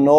9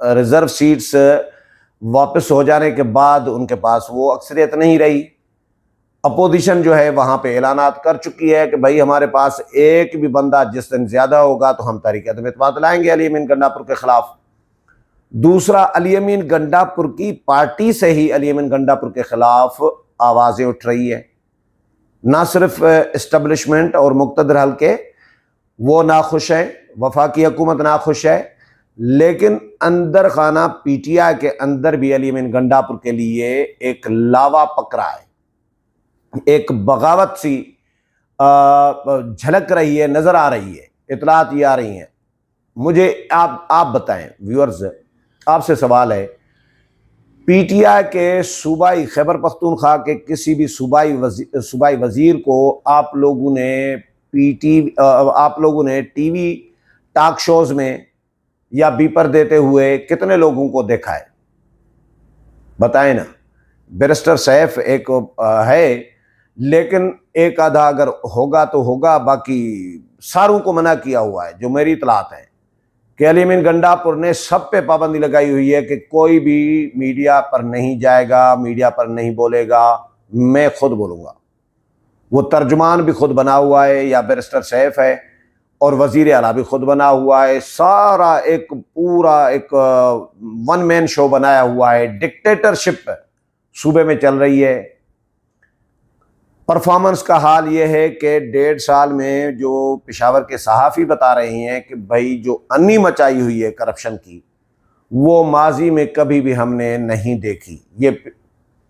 reserve seats واپس ہو جانے کے بعد ان کے پاس وہ اکثریت نہیں رہی. اپوزیشن جو ہے وہاں پہ اعلانات کر چکی ہے کہ بھائی ہمارے پاس ایک بھی بندہ جس دن زیادہ ہوگا تو ہم تحریک عدم اعتماد لائیں گے علی امین گنڈا پور کے خلاف. دوسرا، علی امین گنڈا پور کی پارٹی سے ہی علی امین گنڈا پور کے خلاف آوازیں اٹھ رہی ہے. نہ صرف اسٹیبلشمنٹ اور مقتدر حلقے وہ ناخوش ہیں، وفاقی حکومت ناخوش ہے، لیکن اندر خانہ پی ٹی آئی کے اندر بھی علی امین گنڈا پور کے لیے ایک لاوا پکڑا ہے، ایک بغاوت سی جھلک رہی ہے، نظر آ رہی ہے، اطلاعات یہ آ رہی ہیں. مجھے آپ بتائیں، ویورز آپ سے سوال ہے، پی ٹی آئی کے صوبائی خیبر پختونخوا کے کسی بھی صوبائی وزیر کو آپ لوگوں نے ٹی وی ٹاک شوز میں یا بیپر دیتے ہوئے کتنے لوگوں کو دیکھا ہے؟ بتائیں نا. بیرسٹر سیف ایک ہے، لیکن ایک آدھا اگر ہوگا تو ہوگا، باقی ساروں کو منع کیا ہوا ہے. جو میری اطلاعات ہیں کہ علی امین گنڈا پور نے سب پہ پابندی لگائی ہوئی ہے کہ کوئی بھی میڈیا پر نہیں جائے گا، میڈیا پر نہیں بولے گا، میں خود بولوں گا. وہ ترجمان بھی خود بنا ہوا ہے، یا بیرسٹر سیف ہے، اور وزیر اعلیٰ بھی خود بنا ہوا ہے. سارا ایک پورا ایک ون مین شو بنایا ہوا ہے. ڈکٹیٹرشپ صوبے میں چل رہی ہے. پرفارمنس کا حال یہ ہے کہ 1.5 سال میں جو پشاور کے صحافی بتا رہے ہیں کہ بھائی جو انی مچائی ہوئی ہے کرپشن کی، وہ ماضی میں کبھی بھی ہم نے نہیں دیکھی. یہ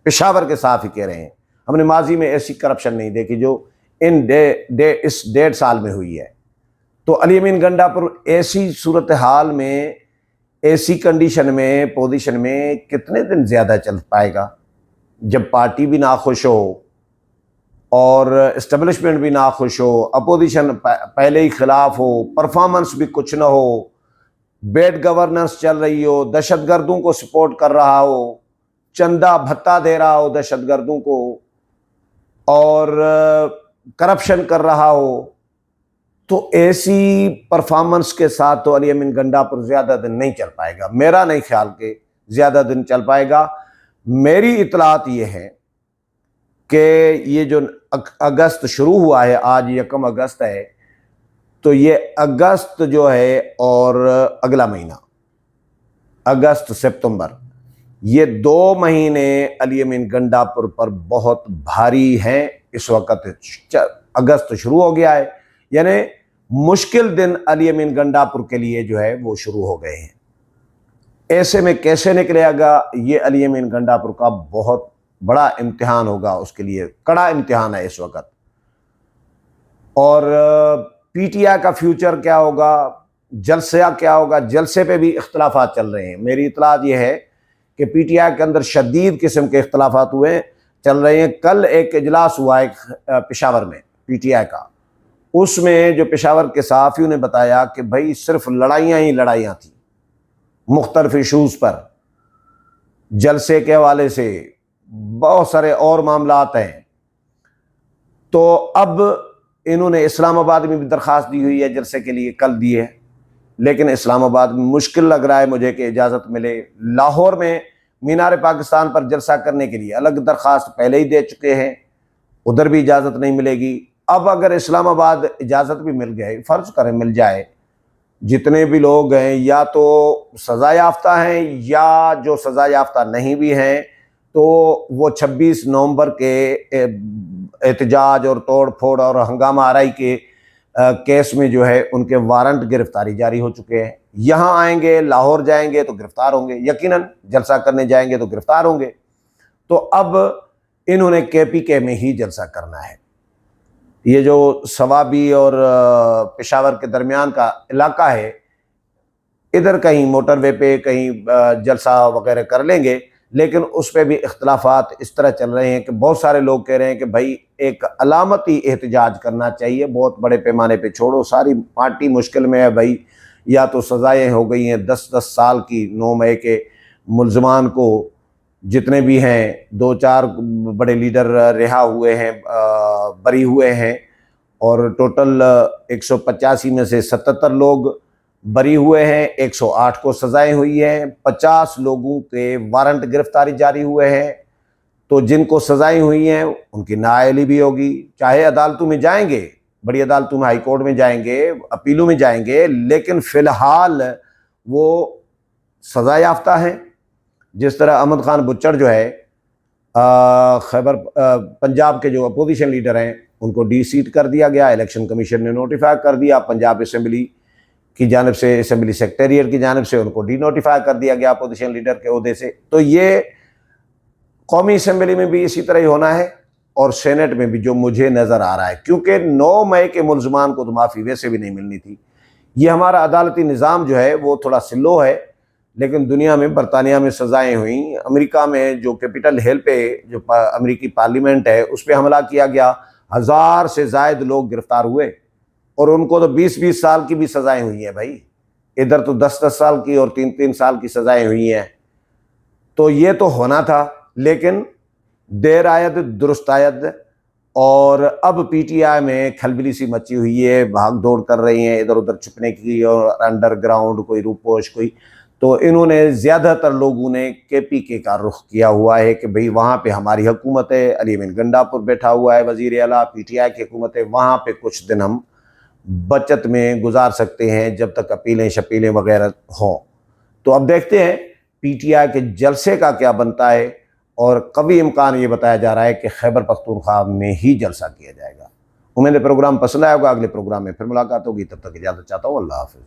پشاور کے صحافی کہہ رہے ہیں ہم نے ماضی میں ایسی کرپشن نہیں دیکھی جو اس 1.5 سال میں ہوئی ہے. تو علی امین گنڈا پور ایسی صورتحال میں، ایسی کنڈیشن میں، پوزیشن میں کتنے دن زیادہ چل پائے گا؟ جب پارٹی بھی ناخوش ہو اور اسٹیبلشمنٹ بھی ناخوش ہو، اپوزیشن پہلے ہی خلاف ہو، پرفارمنس بھی کچھ نہ ہو، بیڈ گورننس چل رہی ہو، دہشت گردوں کو سپورٹ کر رہا ہو، چندہ بھتہ دے رہا ہو دہشت گردوں کو، اور کرپشن کر رہا ہو، تو ایسی پرفارمنس کے ساتھ تو علی امین گنڈا پور زیادہ دن نہیں چل پائے گا. میرا نہیں خیال کہ زیادہ دن چل پائے گا. میری اطلاعات یہ ہے کہ یہ جو اگست شروع ہوا ہے، آج 1 اگست ہے، تو یہ اگست جو ہے اور اگلا مہینہ اگست ستمبر، یہ 2 مہینے علی امین گنڈا پور پر بہت بھاری ہیں. اس وقت اگست شروع ہو گیا ہے، یعنی مشکل دن علی امین گنڈا پور کے لیے جو ہے وہ شروع ہو گئے ہیں. ایسے میں کیسے نکلے گا؟ یہ علی امین گنڈا پور کا بہت بڑا امتحان ہوگا، اس کے لیے کڑا امتحان ہے اس وقت. اور پی ٹی آئی کا فیوچر کیا ہوگا، جلسہ کیا ہوگا؟ جلسے پہ بھی اختلافات چل رہے ہیں. میری اطلاعات یہ ہے کہ پی ٹی آئی کے اندر شدید قسم کے اختلافات چل رہے ہیں. کل ایک اجلاس ہوا ہے پشاور میں پی ٹی آئی کا، اس میں جو پشاور کے صحافیوں نے بتایا کہ بھائی صرف لڑائیاں ہی لڑائیاں تھیں مختلف ایشوز پر. جلسے کے حوالے سے بہت سارے اور معاملات ہیں. تو اب انہوں نے اسلام آباد میں بھی درخواست دی ہوئی ہے جلسے کے لیے، کل دی ہے، لیکن اسلام آباد میں مشکل لگ رہا ہے مجھے کہ اجازت ملے. لاہور میں مینار پاکستان پر جلسہ کرنے کے لیے الگ درخواست پہلے ہی دے چکے ہیں، ادھر بھی اجازت نہیں ملے گی. اب اگر اسلام آباد اجازت بھی مل گئے، فرض کریں مل جائے، جتنے بھی لوگ ہیں یا تو سزا یافتہ ہیں یا جو سزا یافتہ نہیں بھی ہیں، تو وہ 26 نومبر کے احتجاج اور توڑ پھوڑ اور ہنگامہ آرائی کے کیس میں جو ہے ان کے وارنٹ گرفتاری جاری ہو چکے ہیں. یہاں آئیں گے، لاہور جائیں گے تو گرفتار ہوں گے، یقیناً جلسہ کرنے جائیں گے تو گرفتار ہوں گے. تو اب انہوں نے کے پی کے میں ہی جلسہ کرنا ہے. یہ جو ثوابی اور پشاور کے درمیان کا علاقہ ہے، ادھر کہیں موٹر وے پہ کہیں جلسہ وغیرہ کر لیں گے، لیکن اس پہ بھی اختلافات اس طرح چل رہے ہیں کہ بہت سارے لوگ کہہ رہے ہیں کہ بھائی ایک علامتی احتجاج کرنا چاہیے، بہت بڑے پیمانے پہ چھوڑو، ساری پارٹی مشکل میں ہے بھائی. یا تو سزائیں ہو گئی ہیں 10 سال کی، 9 مئی کے ملزمان کو جتنے بھی ہیں، 2-4 بڑے لیڈر رہا ہوئے ہیں، بری ہوئے ہیں، اور ٹوٹل 185 میں سے 77 لوگ بری ہوئے ہیں، 108 کو سزائیں ہوئی ہیں، 50 لوگوں کے وارنٹ گرفتاری جاری ہوئے ہیں۔ تو جن کو سزائیں ہوئی ہیں ان کی نااہلی بھی ہوگی، چاہے عدالتوں میں جائیں گے، بڑی عدالتوں میں، ہائی کورٹ میں جائیں گے، اپیلوں میں جائیں گے، لیکن فی الحال وہ سزا یافتہ ہیں۔ جس طرح احمد خان بچڑ جو ہے خیبر پنجاب کے جو اپوزیشن لیڈر ہیں ان کو ڈی سیٹ کر دیا گیا، الیکشن کمیشن نے نوٹیفائی کر دیا، پنجاب اسمبلی کی جانب سے، اسمبلی سیکریٹریٹ کی جانب سے ان کو ڈی نوٹیفائی کر دیا گیا اپوزیشن لیڈر کے عہدے سے۔ تو یہ قومی اسمبلی میں بھی اسی طرح ہی ہونا ہے اور سینٹ میں بھی، جو مجھے نظر آ رہا ہے، کیونکہ 9 مئی کے ملزمان کو تو معافی ویسے بھی نہیں ملنی تھی۔ یہ ہمارا عدالتی نظام جو ہے وہ تھوڑا سلو ہے، لیکن دنیا میں، برطانیہ میں سزائیں ہوئیں، امریکہ میں جو کیپٹل ہل پہ جو امریکی پارلیمنٹ ہے اس پہ حملہ کیا گیا، 1000 سے زائد لوگ گرفتار ہوئے اور ان کو تو 20-20 سال کی بھی سزائیں ہوئی ہیں بھائی، ادھر تو 10-10 سال کی اور 3-3 سال کی سزائیں ہوئی ہیں۔ تو یہ تو ہونا تھا، لیکن دیر آید درست آید، اور اب پی ٹی آئی میں کھلبلی سی مچی ہوئی ہے، بھاگ دوڑ کر رہی ہیں ادھر ادھر چھپنے کی، اور انڈر گراؤنڈ کوئی روپوش کوئی، تو انہوں نے زیادہ تر لوگوں نے کے پی کے کا رخ کیا ہوا ہے کہ بھئی وہاں پہ ہماری حکومت ہے، علی امین گنڈا پور بیٹھا ہوا ہے وزیر اعلیٰ، پی ٹی آئی کی حکومت ہے، وہاں پہ کچھ دن ہم بچت میں گزار سکتے ہیں جب تک اپیلیں شپیلیں وغیرہ ہوں۔ تو اب دیکھتے ہیں پی ٹی آئی کے جلسے کا کیا بنتا ہے، اور قوی امکان یہ بتایا جا رہا ہے کہ خیبر پختونخوا میں ہی جلسہ کیا جائے گا۔ امید ہے پروگرام پسند آئے ہوگا، اگلے پروگرام میں پھر ملاقات ہوگی، تب تک اجازت چاہتا ہوں، اللہ حافظ۔